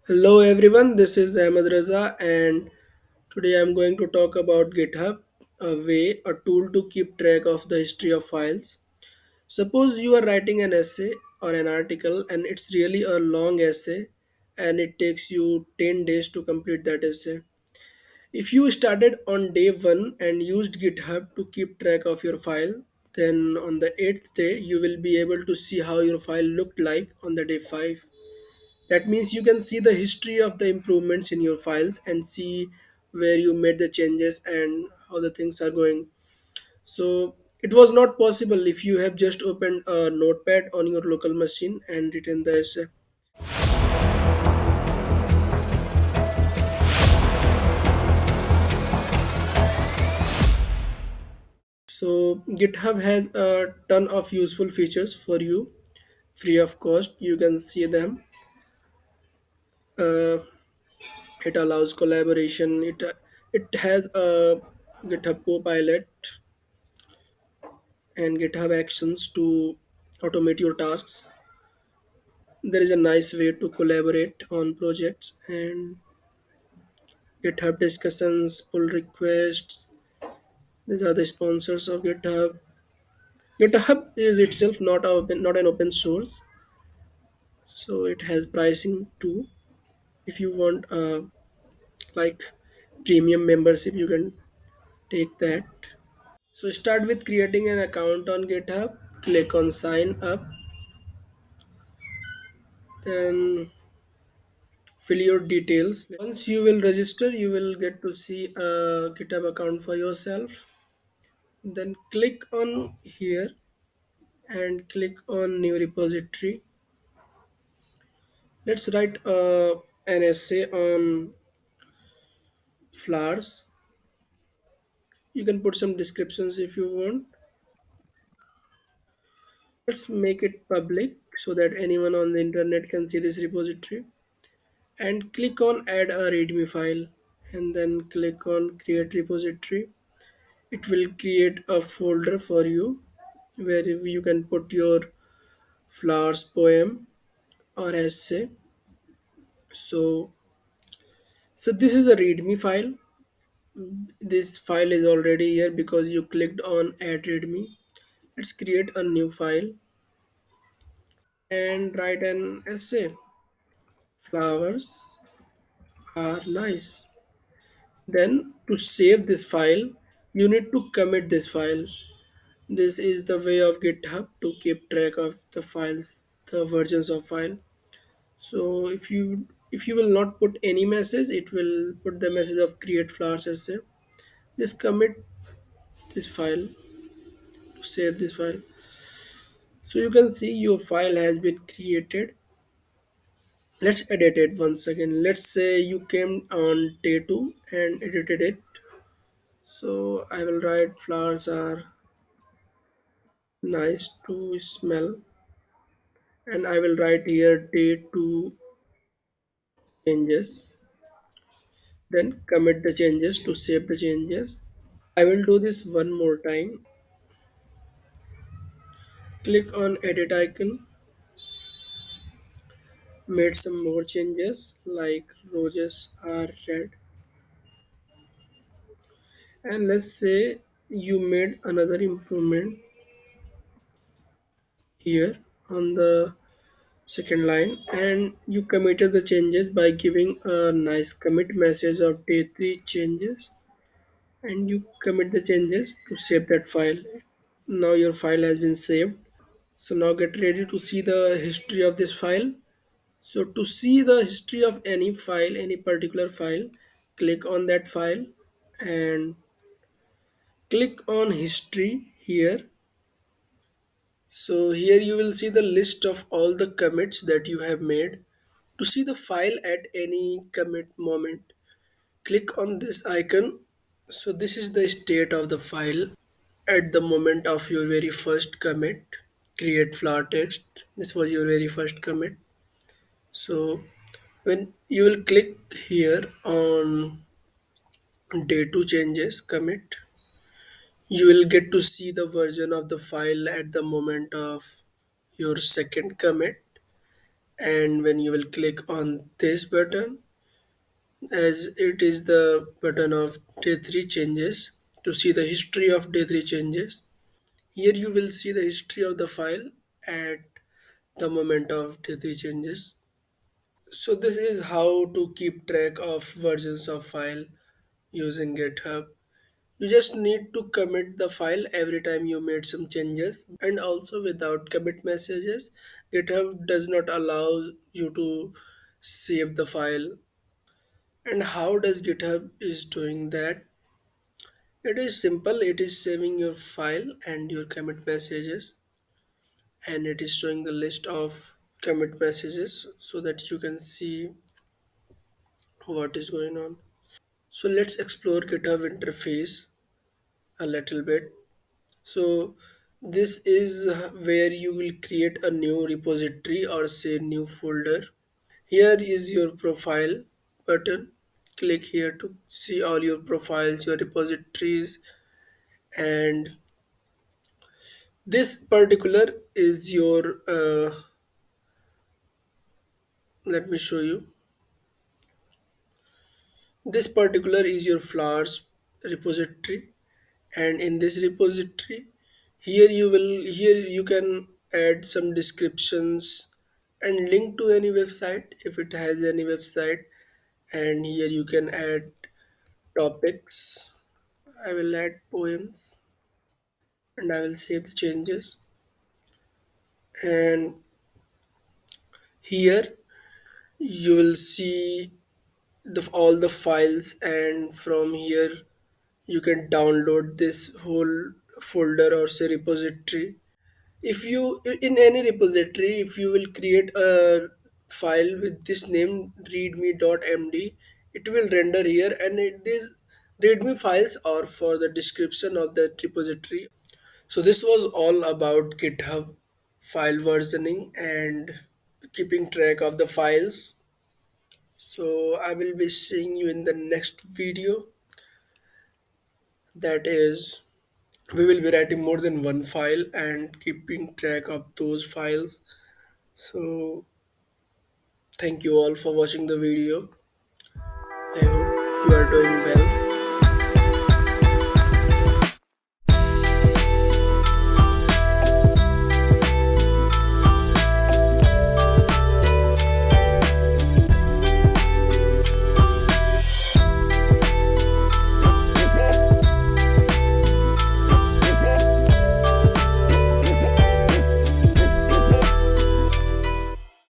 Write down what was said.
Hello everyone, this is Ahmed Raza and today I'm going to talk about GitHub, a tool to keep track of the history of files. Suppose you are writing an essay or an article and it's really a long essay and it takes you 10 days to complete that essay. If you started on day 1 and used GitHub to keep track of your file, then on the 8th day you will be able to see how your file looked like on the day 5. That means you can see the history of the improvements in your files and see where you made the changes and how the things are going. So it was not possible if you have just opened a notepad on your local machine and written the essay. So GitHub has a ton of useful features for you free of cost. You can see them. Uh, it allows collaboration. It has a GitHub Copilot and GitHub Actions to automate your tasks. There is a nice way to collaborate on projects and GitHub discussions, pull requests. These are the sponsors of GitHub. GitHub is itself not an open source, so it has pricing too. If you want like premium membership, you can take that. So start with creating an account on GitHub. Click on sign up, then fill your details. Once you will register, you will get to see a GitHub account for yourself. Then click on here and click on new repository. Let's write an essay on flowers. You can put some descriptions if you want. Let's make it public so that anyone on the internet can see this repository. And click on add a readme file and then click on create repository. It will create a folder for you where you can put your flowers poem or essay. So so this is a readme file. This file is already here because you clicked on add readme. Let's create a new file and write an essay. Flowers are nice. Then to save this file, you need to commit this file. This is the way of GitHub to keep track of the files, the versions of file. So if you will not put any message, it will put the message of create flowers essay. Just commit this file to save this file. So you can see your file has been created. Let's edit it once again. Let's say you came on day 2 and edited it. So I will write flowers are nice to smell and I will write here day 2 changes. Then commit the changes to save the changes. I will do this one more time. Click on edit icon, made some more changes like roses are red, and let's say you made another improvement here on the second line and you committed the changes by giving a nice commit message of day 3 changes and you commit the changes to save that file. Now your file has been saved. So now get ready to see the history of this file. So to see the history of any file, any particular file, click on that file and click on history here. So here you will see the list of all the commits that you have made. To see the file at any commit moment, click on this icon. So this is the state of the file at the moment of your very first commit. Create flower text. This was your very first commit. So when you will click here on day 2 changes commit, you will get to see the version of the file at the moment of your second commit. And when you will click on this button, as it is the button of day 3 changes, to see the history of day 3 changes, here you will see the history of the file at the moment of day 3 changes. So this is how to keep track of versions of file using GitHub. You just need to commit the file every time you made some changes, and also without commit messages, GitHub does not allow you to save the file. And how does GitHub is doing that? It is simple. It is saving your file and your commit messages, and it is showing the list of commit messages so that you can see what is going on. So let's explore GitHub interface a little bit. So this is where you will create a new repository or say new folder. Here is your profile button. Click here to see all your profiles, your repositories, and this particular is your let me show you. This particular is your flowers repository, and in this repository, here you can add some descriptions and link to any website if it has any website, and here you can add topics. I will add poems and I will save the changes, and here you will see all the files, and from here you can download this whole folder or say repository. If you in any repository, if you will create a file with this name readme.md, it will render here, and these readme files are for the description of that repository. So this was all about GitHub file versioning and keeping track of the files. So I will be seeing you in the next video. That is, we will be writing more than one file and keeping track of those files. So thank you all for watching the video. I hope you are doing well.